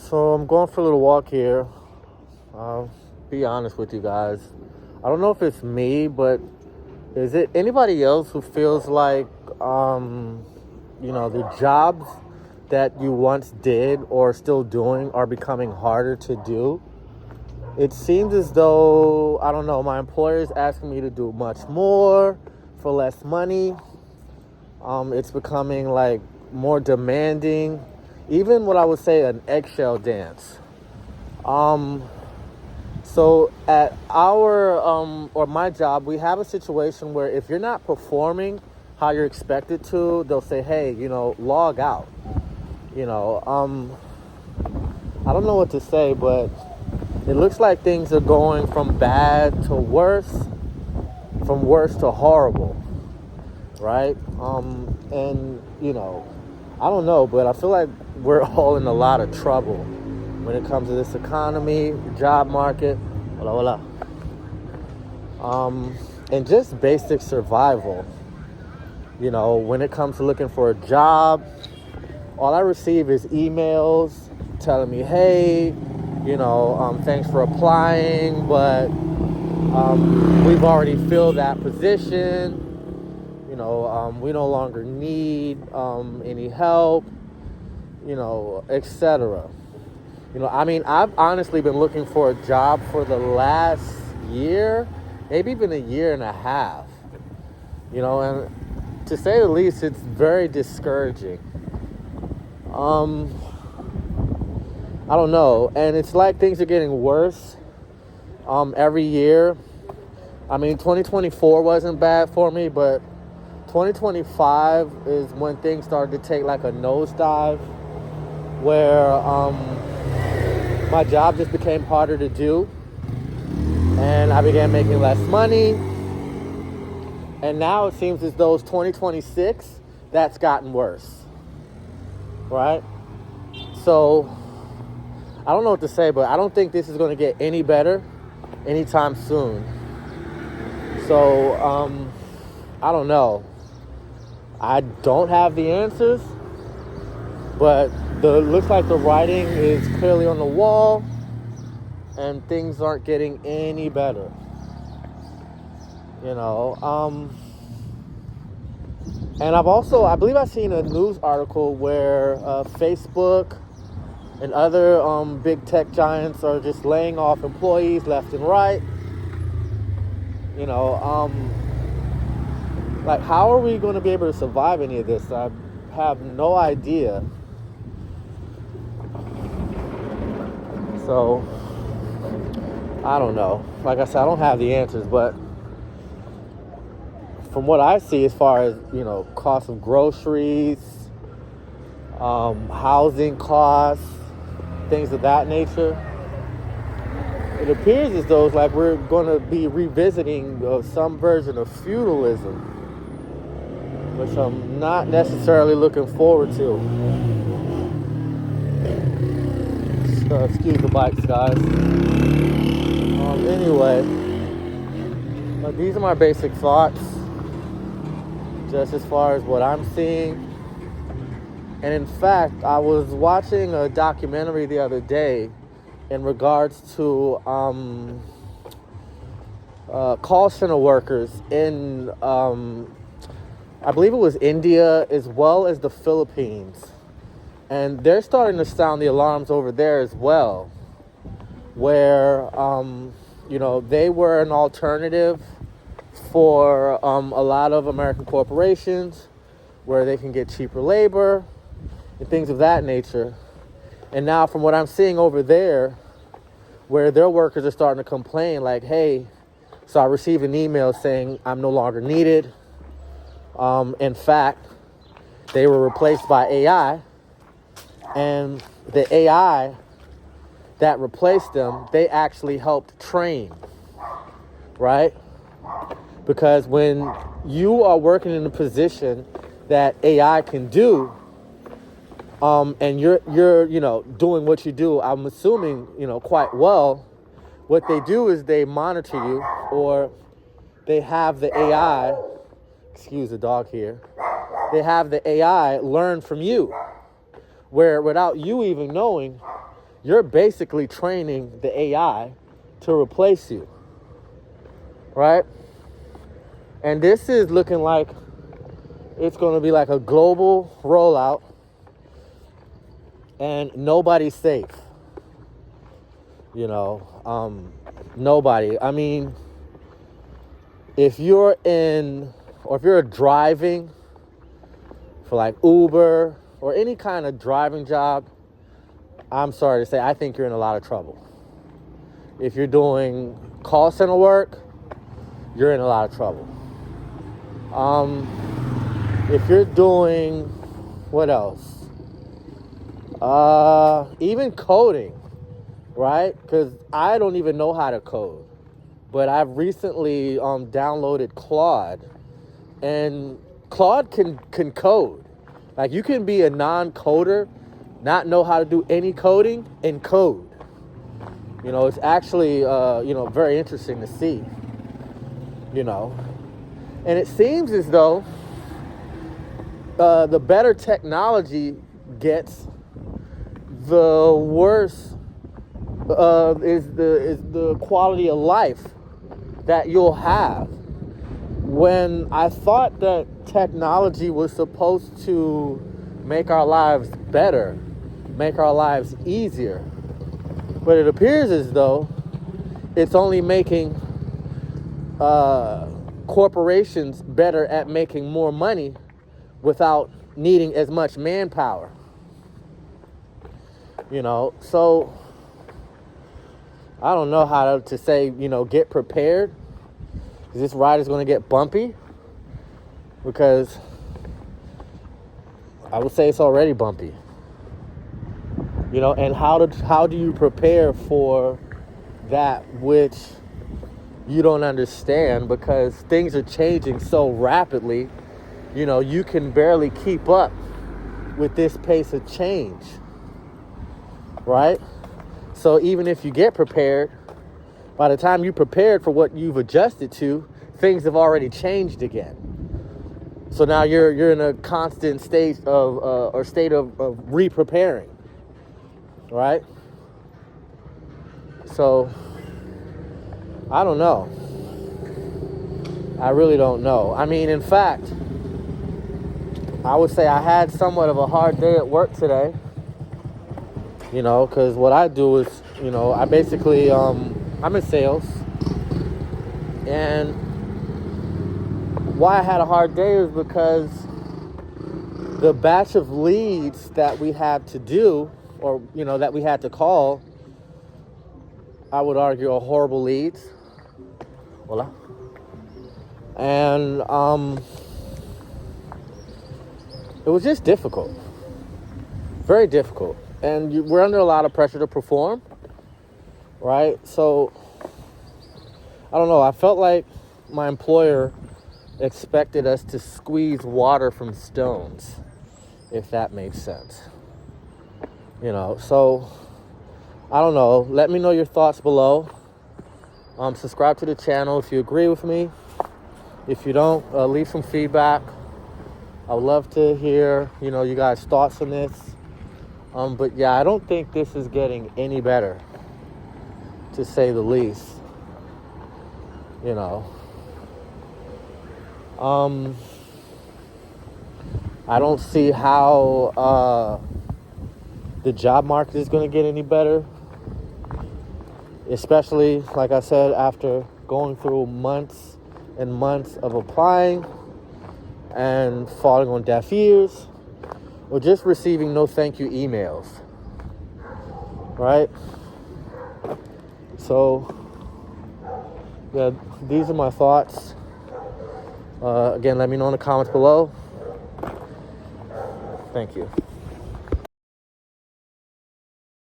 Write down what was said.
So I'm going for a little walk here. I'll be honest with you guys. I don't know if it's me, but is it anybody else who feels like, the jobs that you once did or still doing are becoming harder to do? It seems as though, I don't know, my employer is asking me to do much more for less money. It's becoming like more demanding. Even what I would say an eggshell dance. So at our, or my job, we have a situation where if you're not performing how you're expected to, they'll say, hey, log out. I don't know what to say, but it looks like things are going from bad to worse, from worse to horrible, right? I don't know, but I feel like we're all in a lot of trouble when it comes to this economy, job market, and just basic survival. When it comes to looking for a job, all I receive is emails telling me, hey, thanks for applying, but we've already filled that position. We no longer need any help, etc. I've honestly been looking for a job for the last year, maybe even a year and a half, and to say the least, it's very discouraging. I don't know, and it's like things are getting worse every year. 2024 wasn't bad for me, but 2025 is when things started to take like a nosedive, where my job just became harder to do, and I began making less money. And now it seems as though it's 2026, that's gotten worse, right? So I don't know what to say, but I don't think this is going to get any better anytime soon. So I don't know. I don't have the answers, but looks like the writing is clearly on the wall, and things aren't getting any better. And I believe I've seen a news article where Facebook and other big tech giants are just laying off employees left and right. Like, how are we going to be able to survive any of this? I have no idea. So, I don't know. Like I said, I don't have the answers, but from what I see as far as, cost of groceries, housing costs, things of that nature, it appears as though it's like we're going to be revisiting some version of feudalism, which I'm not necessarily looking forward to. So, excuse the bikes, guys. Anyway, these are my basic thoughts, just as far as what I'm seeing. And in fact, I was watching a documentary the other day in regards to call center workers in, I believe it was India as well as the Philippines. And they're starting to sound the alarms over there as well, where, they were an alternative for a lot of American corporations, where they can get cheaper labor and things of that nature. And now from what I'm seeing over there, where their workers are starting to complain, like, hey, so I received an email saying I'm no longer needed. In fact, they were replaced by AI, and the AI that replaced them, they actually helped train, right? Because when you are working in a position that AI can do, and you're doing what you do, I'm assuming, quite well, what they do is they monitor you, or they have the AI, excuse the dog here, they have the AI learn from you, where without you even knowing, you're basically training the AI to replace you, right? And this is looking like it's going to be like a global rollout, and nobody's safe. Nobody. I mean, if you're driving for like Uber or any kind of driving job, I'm sorry to say, I think you're in a lot of trouble. If you're doing call center work, you're in a lot of trouble. If you're doing, what else? Even coding, right? Because I don't even know how to code. But I've recently downloaded Claude, and Claude can code. Like, you can be a non-coder, not know how to do any coding, and code. It's actually, very interesting to see, And it seems as though the better technology gets, the worse is the quality of life that you'll have. When I thought that technology was supposed to make our lives better, make our lives easier, but it appears as though it's only making corporations better at making more money without needing as much manpower. So I don't know how to say, get prepared. This ride is going to get bumpy, because I would say it's already bumpy. And how do you prepare for that which you don't understand, because things are changing so rapidly, you can barely keep up with this pace of change, right? So even if you get prepared, by the time you prepared for what you've adjusted to, things have already changed again. So now you're in a constant state of re-preparing, right? So I don't know. I really don't know. I mean, in fact, I would say I had somewhat of a hard day at work today. Because what I do is, I basically, I'm in sales. And why I had a hard day is because the batch of leads that we had to do, or, that we had to call, I would argue are horrible leads. Voila. And it was just difficult. Very difficult. And we're under a lot of pressure to perform, right? So, I don't know. I felt like my employer expected us to squeeze water from stones, if that makes sense. So, I don't know. Let me know your thoughts below. Subscribe to the channel if you agree with me. If you don't, leave some feedback. I would love to hear, you guys' thoughts on this. But yeah, I don't think this is getting any better, to say the least. I don't see how the job market is going to get any better, especially, like I said, after going through months and months of applying and falling on deaf ears, or just receiving no thank you emails, right? So, yeah, these are my thoughts. Again, let me know in the comments below. Thank you.